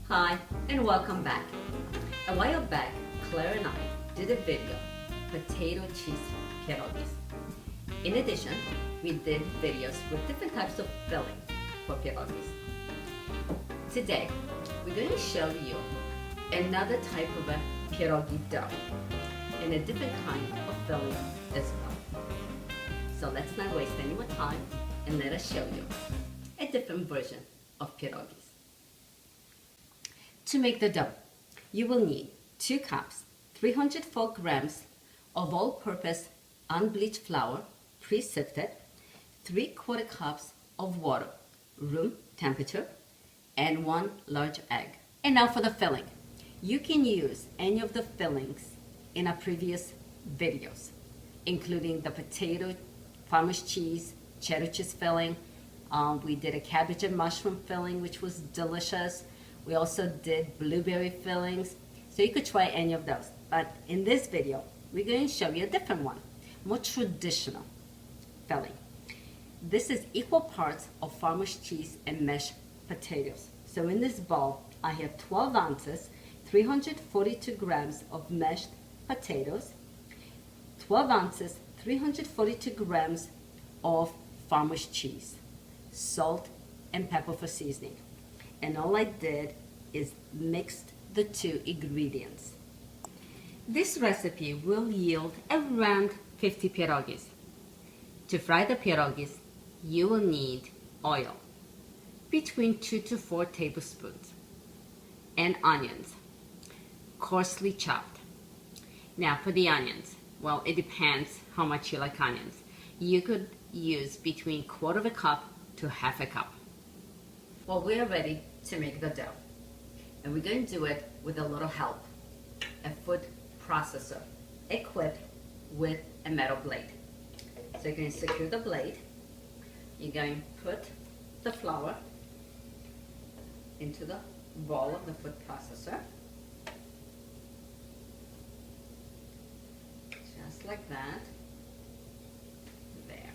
Hi and welcome back. A while back, Claire and I did a video, potato cheese pierogies. In addition, we did videos with different types of filling for pierogies. Today, we're going to show you another type of a pierogi dough and a different kind of filling as well. So let's not waste any more time and let us show you a different version of pierogies. To make the dough, you will need 2 cups, 304 grams of all-purpose unbleached flour, pre-sifted, 3/4 cups of water, room temperature, and 1 large egg. And now for the filling. You can use any of the fillings in our previous videos, including the potato, farmer's cheese, cheddar cheese filling. We did a cabbage and mushroom filling, which was delicious. We also did blueberry fillings, so you could try any of those. But in this video, we're going to show you a different one, more traditional filling. This is equal parts of farmer's cheese and mashed potatoes. So in this bowl, I have 12 ounces, 342 grams of mashed potatoes, 12 ounces, 342 grams of farmer's cheese, salt and pepper for seasoning. And all I did is mixed the 2 ingredients. This recipe will yield around 50 pierogies. To fry the pierogies, you will need oil, between 2 to 4 tablespoons, and onions, coarsely chopped. Now for the onions, well, it depends how much you like onions. You could use between 1/4 cup to 1/2 cup. Well, we are ready to make the dough, and we're going to do it with a little help, a food processor equipped with a metal blade. So you're going to secure the blade, you're going to put the flour into the bowl of the food processor, just like that, there.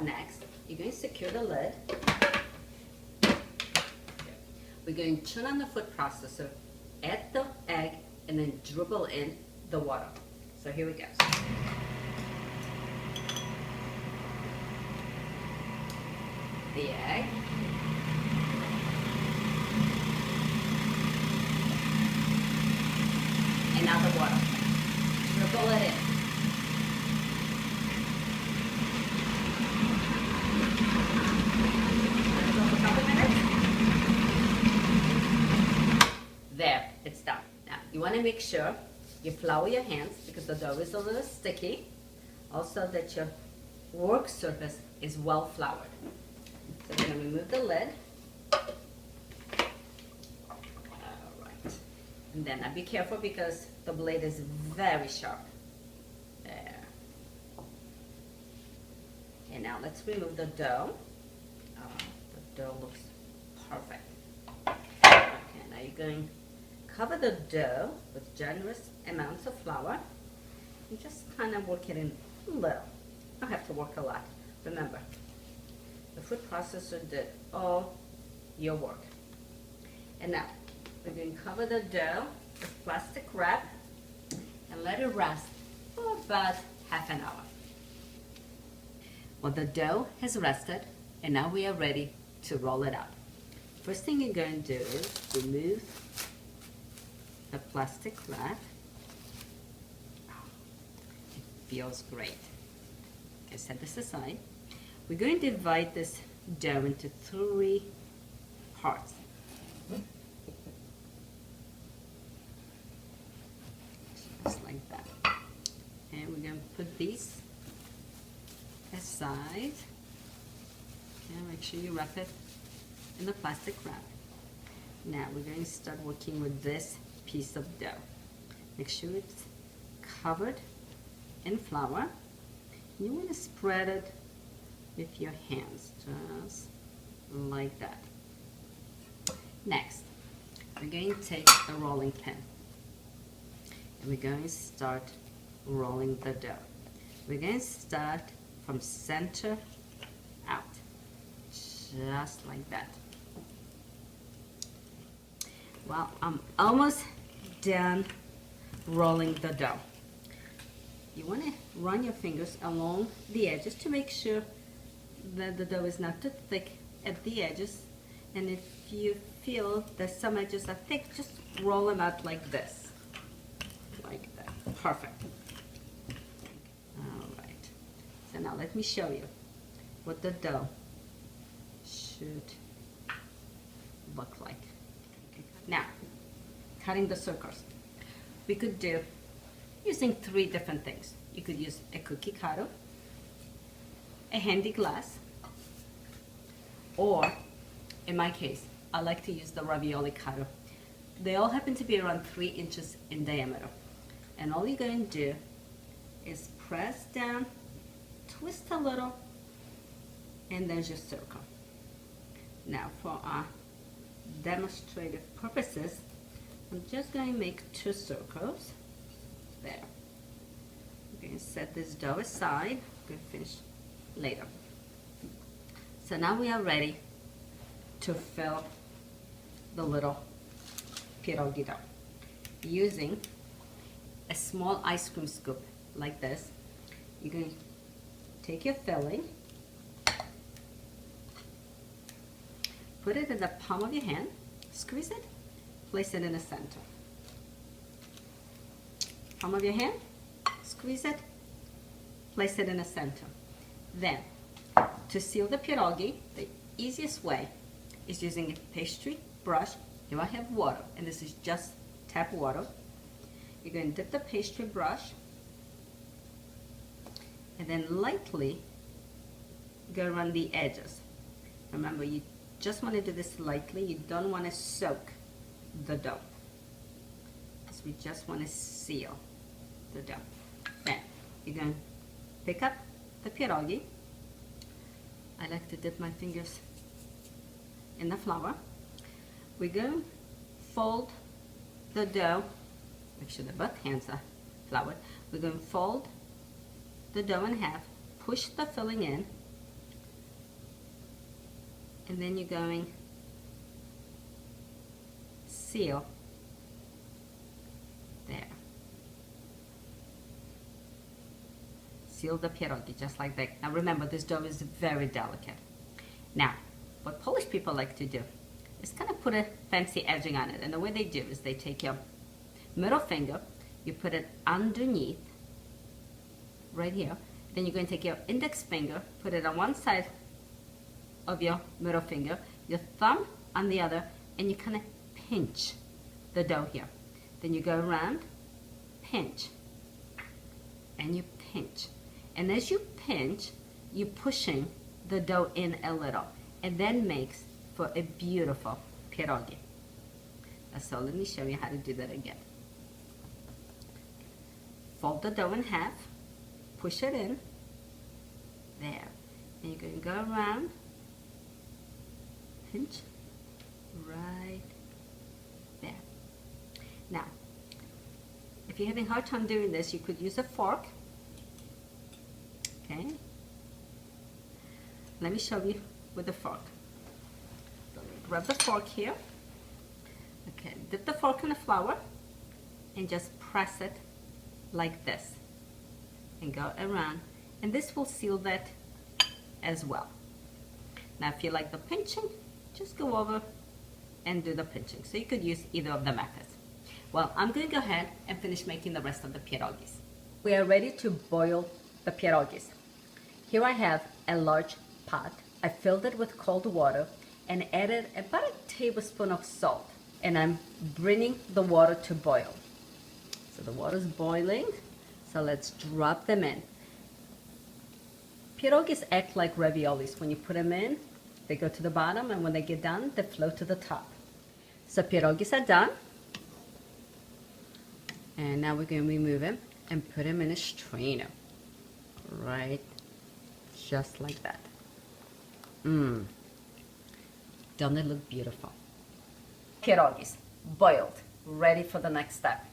Next, you're going to secure the lid. We're going to turn on the food processor, add the egg, and then dribble in the water. So here we go. The egg. And now the water. Dribble it in. There, it's done. Now, you want to make sure you flour your hands because the dough is a little sticky. Also that your work surface is well floured. So we're going to remove the lid. Alright. And then be careful because the blade is very sharp. There. Okay, now let's remove the dough. The dough looks perfect. Okay, now you're going to cover the dough with generous amounts of flour and just kind of work it in a little. You don't have to work a lot. Remember, the food processor did all your work. And now, we're going to cover the dough with plastic wrap and let it rest for about half an hour. Well, the dough has rested and now we are ready to roll it out. First thing you're going to do is remove the plastic wrap. It feels great. Okay, set this aside. We're going to divide this dough into 3 parts. Just like that. And we're going to put these aside. Okay, make sure you wrap it in the plastic wrap. Now we're going to start working with this piece of dough. Make sure it's covered in flour. You want to spread it with your hands, just like that. Next, we're going to take a rolling pin and we're going to start rolling the dough. We're going to start from center out, just like that. Well, I'm almost done rolling the dough. You want to run your fingers along the edges to make sure that the dough is not too thick at the edges. And if you feel that some edges are thick, just roll them out like this. Like that. Perfect. All right. So now let me show you what the dough should look like. Now, cutting the circles. We could do using 3 different things. You could use a cookie cutter, a handy glass, or in my case, I like to use the ravioli cutter. They all happen to be around 3 inches in diameter. And all you're going to do is press down, twist a little, and there's your circle. Now for our demonstrative purposes, I'm just going to make 2 circles. There. I'm going to set this dough aside. I'm going to finish later. So now we are ready to fill the little pierogi dough. Using a small ice cream scoop like this, you're going to take your filling, put it in the palm of your hand, squeeze it, place it in the center. Palm of your hand, squeeze it, place it in the center. Then, to seal the pierogi, the easiest way is using a pastry brush. Here I have water, and this is just tap water. You're going to dip the pastry brush, and then lightly go around the edges. Remember, you just want to do this lightly. You don't want to soak the dough, because we just want to seal the dough. Then you're going to pick up the pierogi. I like to dip my fingers in the flour. We're going to fold the dough. Make sure that both hands are floured. We're going to fold the dough in half, push the filling in, and then you're going to seal there. Seal the pierogi just like that. Now remember, this dough is very delicate. Now, what Polish people like to do is kind of put a fancy edging on it. And the way they do is they take your middle finger, you put it underneath, right here. Then you're going to take your index finger, put it on one side of your middle finger, your thumb on the other, and you kind of pinch the dough here. Then you go around, pinch, and you pinch. And as you pinch, you're pushing the dough in a little. And then makes for a beautiful pierogi. So let me show you how to do that again. Fold the dough in half, push it in, there. And you're going to go around, pinch, right there. Now, if you're having a hard time doing this, you could use a fork. Okay. Let me show you with the fork. Grab the fork here. Okay, dip the fork in the flour and just press it like this and go around, and this will seal that as well. Now if you like the pinching, just go over and do the pinching. So you could use either of the methods. Well, I'm going to go ahead and finish making the rest of the pierogies. We are ready to boil the pierogies. Here I have a large pot. I filled it with cold water and added about a tablespoon of salt. And I'm bringing the water to boil. So the water's boiling, so let's drop them in. Pierogies act like raviolis. When you put them in, they go to the bottom, and when they get done, they float to the top. So pierogies are done. And now we're going to remove them and put them in a strainer. Right, just like that. Don't they look beautiful? Pierogies, boiled, ready for the next step.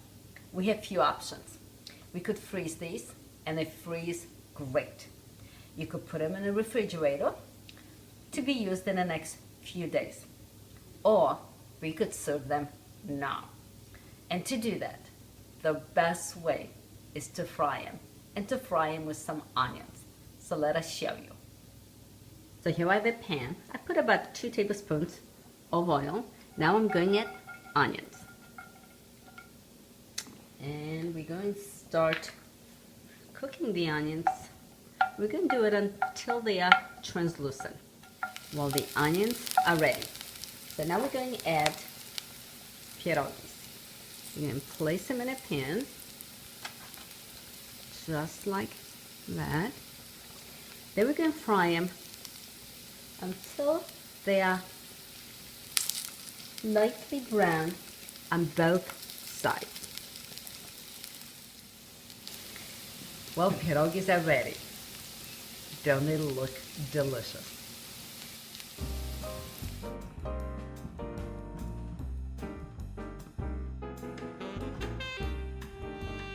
We have few options. We could freeze these, and they freeze great. You could put them in a refrigerator to be used in the next few days. Or we could serve them now. And to do that, the best way is to fry them, and to fry them with some onions. So let us show you. So here I have a pan. I put about 2 tablespoons of oil. Now I'm going to add onions. And we're going to start cooking the onions. We're going to do it until they are translucent, while the onions are ready. So now we're going to add pierogies. We're going to place them in a pan, just like that. Then we're going to fry them until they are lightly brown on both sides. Well, pierogies are ready. Don't they look delicious?